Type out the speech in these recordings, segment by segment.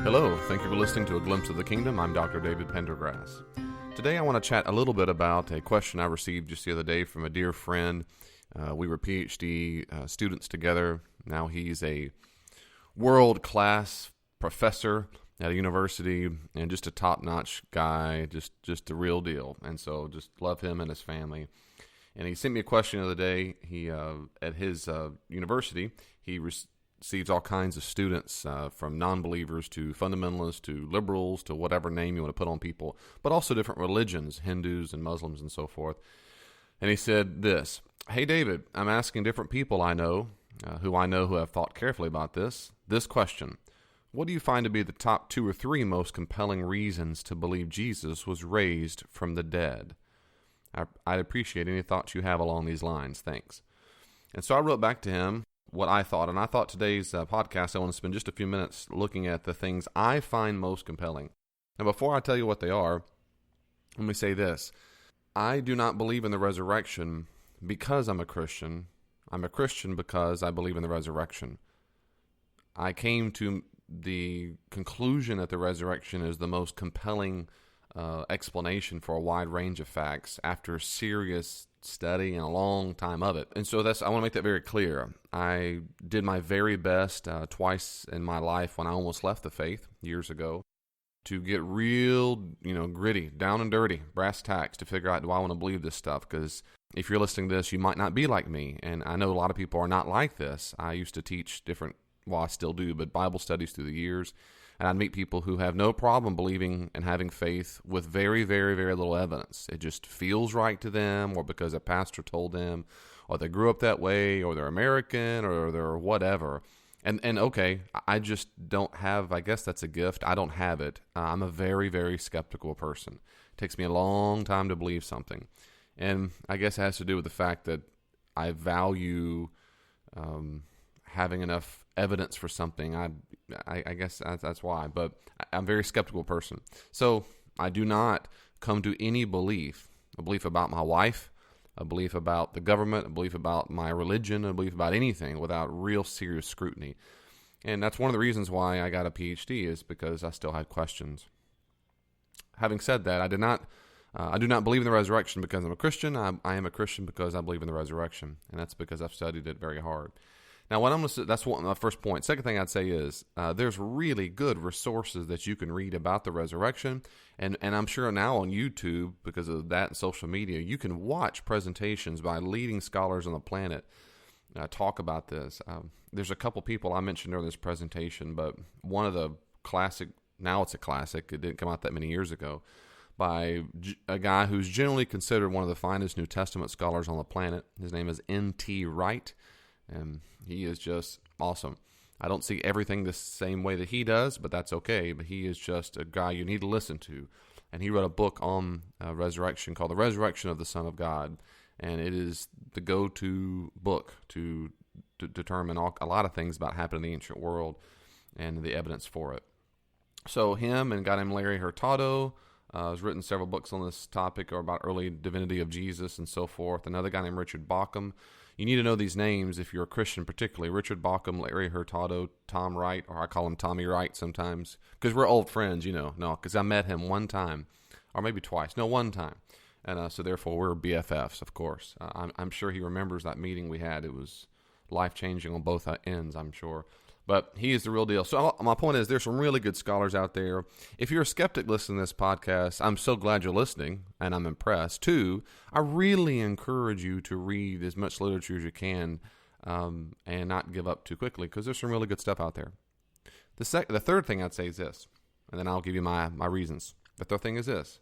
Hello, thank you for listening to A Glimpse of the Kingdom. I'm Dr. David Pendergrass. Today I want to chat a little bit about a question I received just the other day from a dear friend. We were PhD students together. Now he's a world-class professor at a university and just a top-notch guy, just the real deal. And so just love him and his family. And he sent me a question the other day. He at his university, he receives all kinds of students from non-believers to fundamentalists to liberals to whatever name you want to put on people, but also different religions, Hindus and Muslims and so forth. And he said this: "Hey David, I'm asking different people I know who have thought carefully about this question. What do you find to be the top 2 or 3 most compelling reasons to believe Jesus was raised from the dead? I'd appreciate any thoughts you have along these lines. Thanks." And so I wrote back to him what I thought, and I thought today's podcast, I want to spend just a few minutes looking at the things I find most compelling. Now, before I tell you what they are, let me say this. I do not believe in the resurrection because I'm a Christian. I'm a Christian because I believe in the resurrection. I came to the conclusion that the resurrection is the most compelling explanation for a wide range of facts after serious study and a long time of it. And so I want to make that very clear. I did my very best twice in my life when I almost left the faith years ago to get real, gritty, down and dirty, brass tacks to figure out, do I want to believe this stuff? Because if you're listening to this, you might not be like me. And I know a lot of people are not like this. I used to teach I still do, but Bible studies through the years. And I'd meet people who have no problem believing and having faith with very, very, very little evidence. It just feels right to them, or because a pastor told them, or they grew up that way, or they're American, or they're whatever. And okay, I just don't have, I guess that's a gift. I don't have it. I'm a very, very skeptical person. It takes me a long time to believe something. And I guess it has to do with the fact that I value having enough evidence for something. I guess that's why. But I'm a very skeptical person. So I do not come to any belief, a belief about my wife, a belief about the government, a belief about my religion, a belief about anything without real serious scrutiny. And that's one of the reasons why I got a PhD, is because I still had questions. Having said that, I do not believe in the resurrection because I'm a Christian. I am a Christian because I believe in the resurrection, and that's because I've studied it very hard. Now, that's my first point. Second thing I'd say is there's really good resources that you can read about the resurrection, and I'm sure now on YouTube, because of that and social media, you can watch presentations by leading scholars on the planet talk about this. There's a couple people I mentioned during this presentation, but one of the classic, now it's a classic, it didn't come out that many years ago, by a guy who's generally considered one of the finest New Testament scholars on the planet. His name is N.T. Wright. And he is just awesome. I don't see everything the same way that he does, but that's okay. But he is just a guy you need to listen to. And he wrote a book on resurrection called The Resurrection of the Son of God. And it is the go-to book to determine a lot of things about happening in the ancient world and the evidence for it. So him and a guy named Larry Hurtado has written several books on this topic, or about early divinity of Jesus and so forth. Another guy named Richard Bauckham. You need to know these names if you're a Christian, particularly Richard Bauckham, Larry Hurtado, Tom Wright, or I call him Tommy Wright sometimes, because we're old friends, No, because I met him one time, or maybe twice. No, one time. And so therefore we're BFFs, of course. I'm sure he remembers that meeting we had. It was life-changing on both ends, I'm sure. But he is the real deal. So my point is, there's some really good scholars out there. If you're a skeptic listening to this podcast, I'm so glad you're listening, and I'm impressed. 2, I really encourage you to read as much literature as you can and not give up too quickly, because there's some really good stuff out there. The third thing I'd say is this, and then I'll give you my reasons. The third thing is this.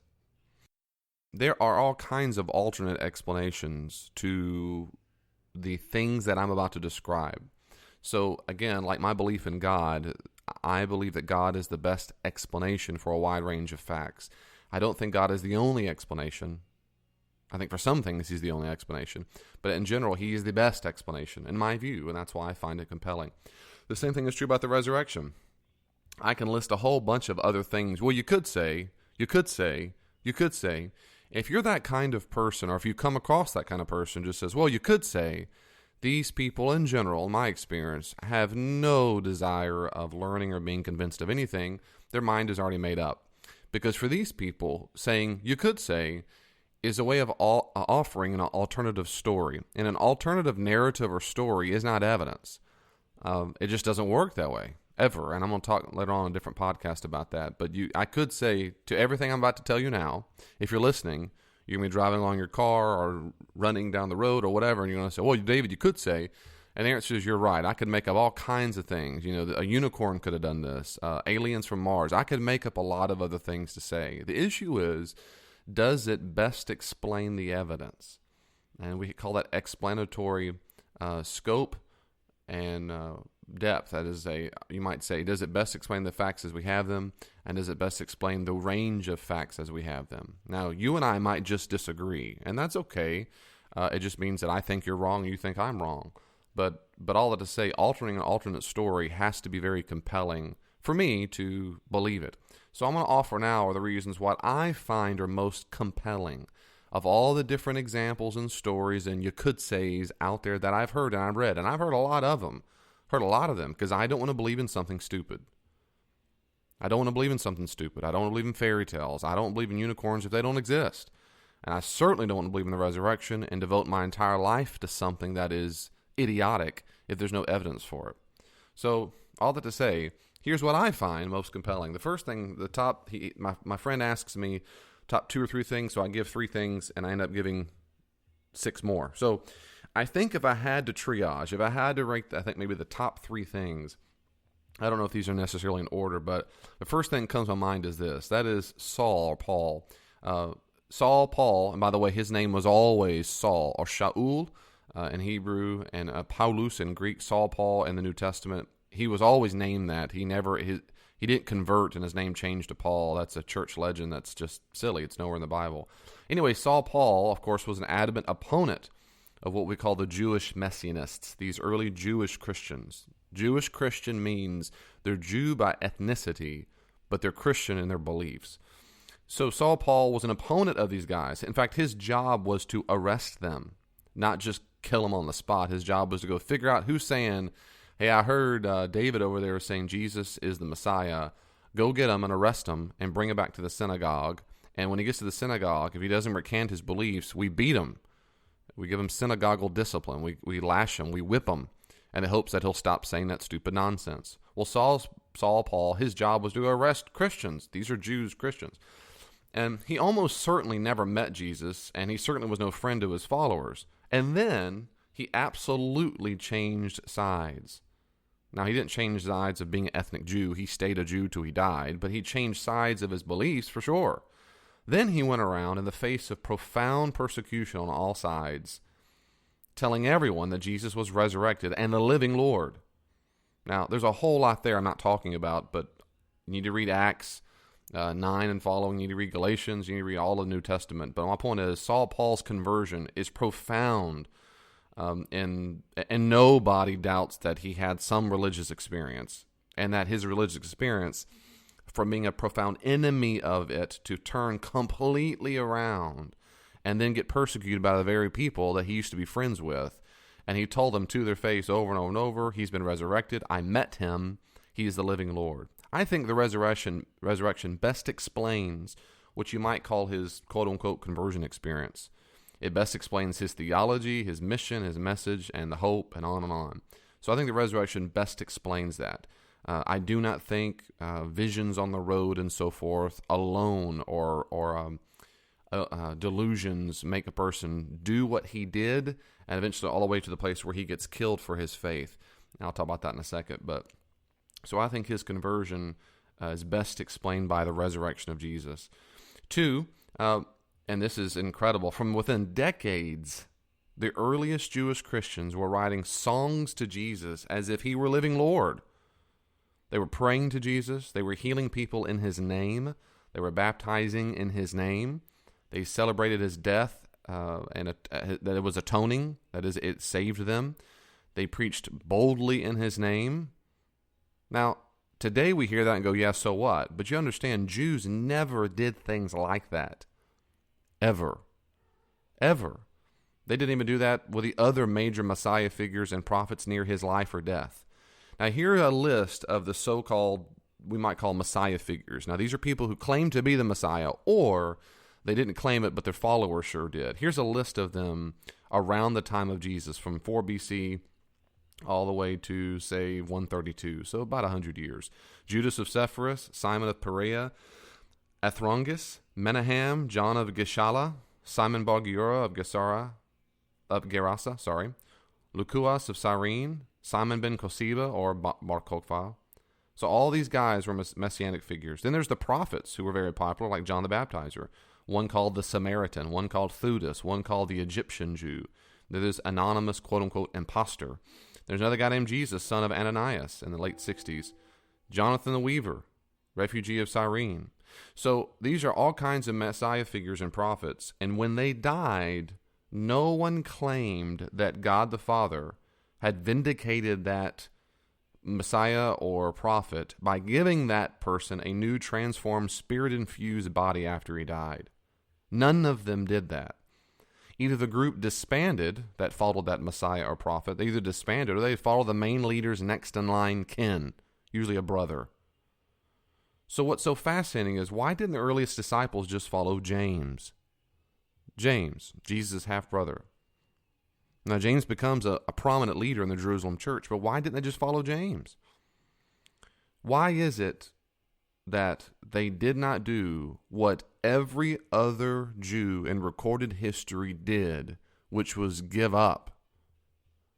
There are all kinds of alternate explanations to the things that I'm about to describe. So again, like my belief in God, I believe that God is the best explanation for a wide range of facts. I don't think God is the only explanation. I think for some things he's the only explanation. But in general, he is the best explanation, in my view, and that's why I find it compelling. The same thing is true about the resurrection. I can list a whole bunch of other things. Well, you could say, if you're that kind of person, or if you come across that kind of person, just says, well, you could say these people in general, in my experience, have no desire of learning or being convinced of anything. Their mind is already made up. Because for these people, saying, you could say, is a way of offering an alternative story. And an alternative narrative or story is not evidence. It just doesn't work that way, ever. And I'm going to talk later on a different podcast about that. But I could say to everything I'm about to tell you now, if you're listening, you're going to be driving along your car or running down the road or whatever, and you're going to say, well, David, you could say, and the answer is you're right. I could make up all kinds of things. A unicorn could have done this, aliens from Mars. I could make up a lot of other things to say. The issue is, does it best explain the evidence? And we call that explanatory scope and depth. That is you might say, does it best explain the facts as we have them? And does it best explain the range of facts as we have them? Now, you and I might just disagree, and that's okay. It just means that I think you're wrong and you think I'm wrong. But all that to say, altering an alternate story has to be very compelling for me to believe it. So I'm going to offer now are the reasons what I find are most compelling of all the different examples and stories and you could say's out there that I've heard and I've read. And I've heard a lot of them. Because I don't want to believe in something stupid. I don't want to believe in something stupid. I don't want to believe in fairy tales. I don't believe in unicorns if they don't exist. And I certainly don't want to believe in the resurrection and devote my entire life to something that is idiotic if there's no evidence for it. So, all that to say, here's what I find most compelling. The first thing, my friend asks me top 2 or 3 things, so I give 3 things, and I end up giving 6 more. So, I think if I had to triage, if I had to rank, I think maybe the top 3 things, I don't know if these are necessarily in order, but the first thing that comes to my mind is this. That is Saul or Paul. Saul, Paul, and by the way, his name was always Saul or Shaul in Hebrew, and Paulus in Greek, Saul, Paul in the New Testament. He was always named that. He didn't convert and his name changed to Paul. That's a church legend that's just silly. It's nowhere in the Bible. Anyway, Saul, Paul, of course, was an adamant opponent of what we call the Jewish Messianists, these early Jewish Christians. Jewish Christian means they're Jew by ethnicity, but they're Christian in their beliefs. So Saul Paul was an opponent of these guys. In fact, his job was to arrest them, not just kill them on the spot. His job was to go figure out who's saying, hey, I heard David over there saying Jesus is the Messiah. Go get him and arrest him and bring him back to the synagogue. And when he gets to the synagogue, if he doesn't recant his beliefs, we beat him. We give him synagogal discipline. We lash him. We whip him in the hopes that he'll stop saying that stupid nonsense. Well, Saul Paul, his job was to arrest Christians. These are Jews, Christians. And he almost certainly never met Jesus, and he certainly was no friend to his followers. And then he absolutely changed sides. Now, he didn't change sides of being an ethnic Jew. He stayed a Jew till he died, but he changed sides of his beliefs for sure. Then he went around in the face of profound persecution on all sides, telling everyone that Jesus was resurrected and the living Lord. Now, there's a whole lot there I'm not talking about, but you need to read Acts 9 and following. You need to read Galatians. You need to read all of the New Testament. But my point is, Saul Paul's conversion is profound, and nobody doubts that he had some religious experience, and that his religious experience, from being a profound enemy of it, to turn completely around and then get persecuted by the very people that he used to be friends with. And he told them to their face over and over and over, he's been resurrected. I met him. He is the living Lord. I think the resurrection best explains what you might call his quote-unquote conversion experience. It best explains his theology, his mission, his message, and the hope, and on and on. So I think the resurrection best explains that. I do not think visions on the road and so forth alone or delusions make a person do what he did, and eventually all the way to the place where he gets killed for his faith. And I'll talk about that in a second. So I think his conversion is best explained by the resurrection of Jesus. 2, and this is incredible, from within decades, the earliest Jewish Christians were writing songs to Jesus as if he were living Lord. They were praying to Jesus. They were healing people in his name. They were baptizing in his name. They celebrated his death, and that it was atoning. That is, it saved them. They preached boldly in his name. Now, today we hear that and go, yeah, so what? But you understand, Jews never did things like that. Ever. Ever. They didn't even do that with the other major Messiah figures and prophets near his life or death. Now, here's a list of the so-called, we might call Messiah figures. Now, these are people who claim to be the Messiah, or they didn't claim it, but their followers sure did. Here's a list of them around the time of Jesus, from 4 BC all the way to, say, 132, so about 100 years. Judas of Sepphoris, Simon of Perea, Athronges, Menahem, John of Gischala, Simon Bar-Giora of Gerasa, Lucuas of Cyrene, Simon ben Kosiba or Bar Kokhba. So all these guys were messianic figures. Then there's the prophets who were very popular, like John the Baptizer. One called the Samaritan, one called Theudas, one called the Egyptian Jew. There's anonymous, quote-unquote, imposter. There's another guy named Jesus, son of Ananias, in the late 60s. Jonathan the Weaver, refugee of Cyrene. So these are all kinds of Messiah figures and prophets. And when they died, no one claimed that God the Father had vindicated that Messiah or prophet by giving that person a new transformed spirit-infused body after he died. None of them did that. Either the group disbanded that followed that Messiah or prophet, they either disbanded or they followed the main leader's next in line kin, usually a brother. So what's so fascinating is, why didn't the earliest disciples just follow James? James, Jesus' half-brother. Now, James becomes a prominent leader in the Jerusalem church, but why didn't they just follow James? Why is it that they did not do what every other Jew in recorded history did, which was give up?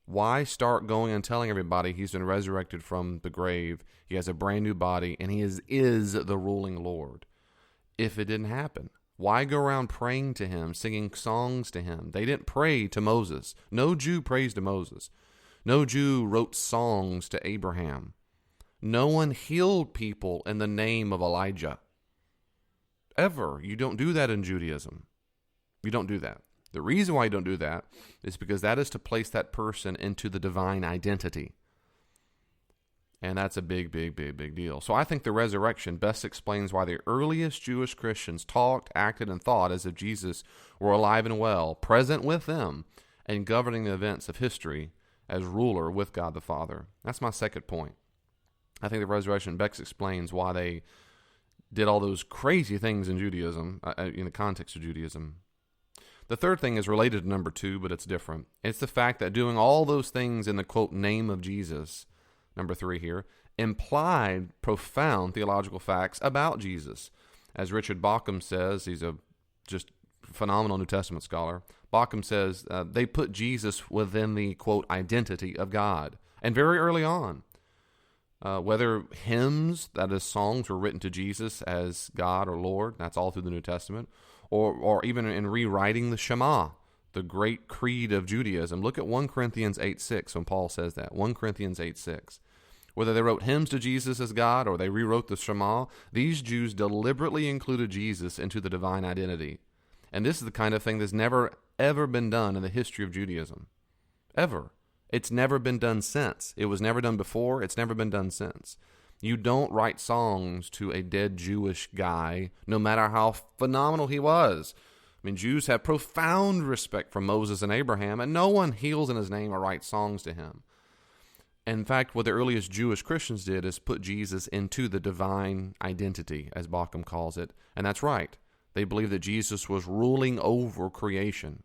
Why start going and telling everybody he's been resurrected from the grave, he has a brand new body, and he is the ruling Lord, if it didn't happen? Why go around praying to him, singing songs to him? They didn't pray to Moses. No Jew prays to Moses. No Jew wrote songs to Abraham. No one healed people in the name of Elijah. Ever. You don't do that in Judaism. You don't do that. The reason why you don't do that is because that is to place that person into the divine identity. And that's a big deal. So I think the resurrection best explains why the earliest Jewish Christians talked, acted, and thought as if Jesus were alive and well, present with them, and governing the events of history as ruler with God the Father. That's my second point. I think the resurrection best explains why they did all those crazy things in Judaism, in the context of Judaism. The third thing is related to number 2, but it's different. It's the fact that doing all those things in the, quote, name of Jesus, number 3 here, implied profound theological facts about Jesus. As Richard Bauckham says, he's a just phenomenal New Testament scholar. Bauckham says they put Jesus within the, quote, identity of God. And very early on, whether hymns, that is songs, were written to Jesus as God or Lord, that's all through the New Testament, or even in rewriting the Shema, the great creed of Judaism. Look at 1 Corinthians 8:6 when Paul says that, 1 Corinthians 8:6. Whether they wrote hymns to Jesus as God or they rewrote the Shema, these Jews deliberately included Jesus into the divine identity. And this is the kind of thing that's never, ever been done in the history of Judaism. Ever. It's never been done since. It was never done before. It's never been done since. You don't write songs to a dead Jewish guy, no matter how phenomenal he was. I mean, Jews have profound respect for Moses and Abraham, and no one heals in his name or writes songs to him. In fact, what the earliest Jewish Christians did is put Jesus into the divine identity, as Bauckham calls it. And that's right. They believed that Jesus was ruling over creation.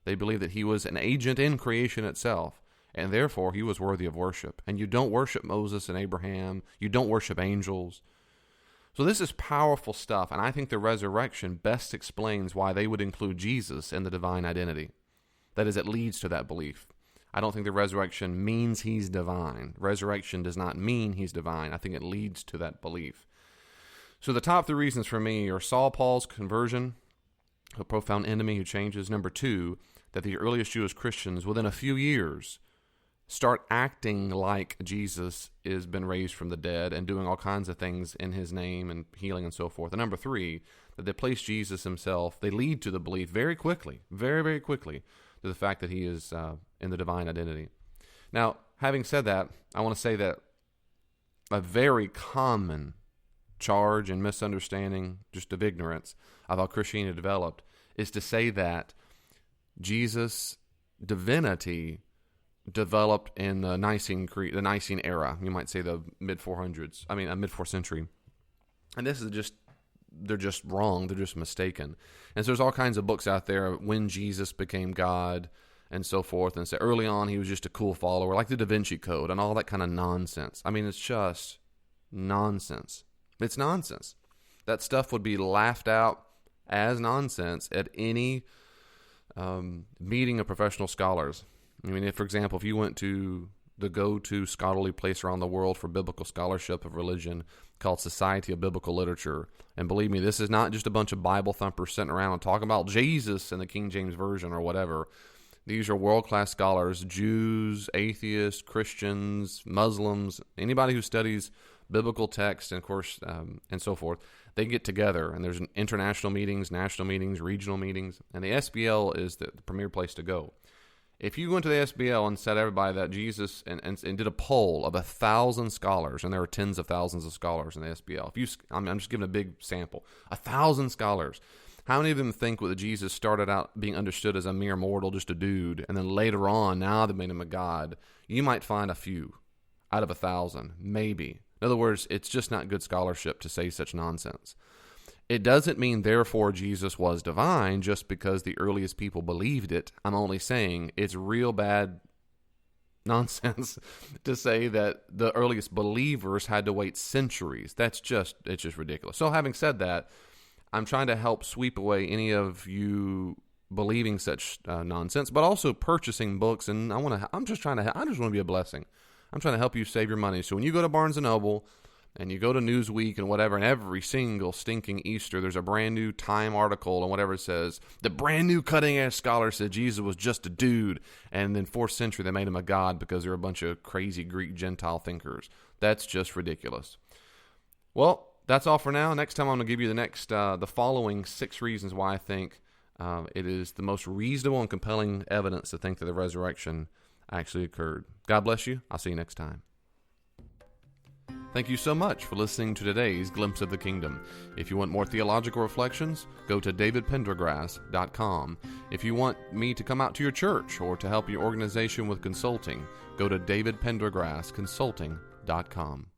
They believed that he was an agent in creation itself, and therefore he was worthy of worship. And you don't worship Moses and Abraham. You don't worship angels. So this is powerful stuff, and I think the resurrection best explains why they would include Jesus in the divine identity. That is, it leads to that belief. I don't think the resurrection means he's divine. Resurrection does not mean he's divine. I think it leads to that belief. So the top 3 reasons for me are Saul Paul's conversion, a profound enemy who changes. Number 2, that the earliest Jewish Christians, within a few years, start acting like Jesus has been raised from the dead and doing all kinds of things in his name and healing and so forth. And number 3, that they place Jesus himself, they lead to the belief very quickly, very quickly, to the fact that he is in the divine identity. Now, having said that, I want to say that a very common charge and misunderstanding, just of ignorance, of how Christianity developed, is to say that Jesus divinity developed in the Nicene era. You might say the mid 4th century. And this is they're just wrong. They're just mistaken. And so there's all kinds of books out there, when Jesus became God and so forth. And so early on, he was just a cool follower, like the Da Vinci Code and all that kind of nonsense. I mean, it's just nonsense. It's nonsense. That stuff would be laughed out as nonsense at any meeting of professional scholars. I mean, for example, if you went to the go-to scholarly place around the world for biblical scholarship of religion called Society of Biblical Literature, and believe me, this is not just a bunch of Bible thumpers sitting around and talking about Jesus in the King James Version or whatever. These are world-class scholars, Jews, atheists, Christians, Muslims, anybody who studies biblical text, and of course, and so forth. They get together, and there's international meetings, national meetings, regional meetings, and the SBL is the premier place to go. If you went to the SBL and said everybody that Jesus and did a poll of 1,000 scholars, and there are tens of thousands of scholars in the SBL. I'm just giving a big sample, 1,000 scholars. How many of them think that Jesus started out being understood as a mere mortal, just a dude, and then later on, now they made him a god? You might find a few out of 1,000, maybe. In other words, it's just not good scholarship to say such nonsense. It doesn't mean, therefore, Jesus was divine just because the earliest people believed it. I'm only saying it's real bad nonsense to say that the earliest believers had to wait centuries. It's just ridiculous. So having said that, I'm trying to help sweep away any of you believing such nonsense, but also purchasing books. And I just want to be a blessing. I'm trying to help you save your money. So when you go to Barnes & Noble and you go to Newsweek and whatever, and every single stinking Easter, there's a brand new Time article and whatever it says. The brand new cutting-edge scholar said Jesus was just a dude, and then 4th century they made him a god because they're a bunch of crazy Greek Gentile thinkers. That's just ridiculous. Well, that's all for now. Next time I'm going to give you the following 6 reasons why I think it is the most reasonable and compelling evidence to think that the resurrection actually occurred. God bless you. I'll see you next time. Thank you so much for listening to today's Glimpse of the Kingdom. If you want more theological reflections, go to davidpendergrass.com. If you want me to come out to your church or to help your organization with consulting, go to davidpendergrassconsulting.com.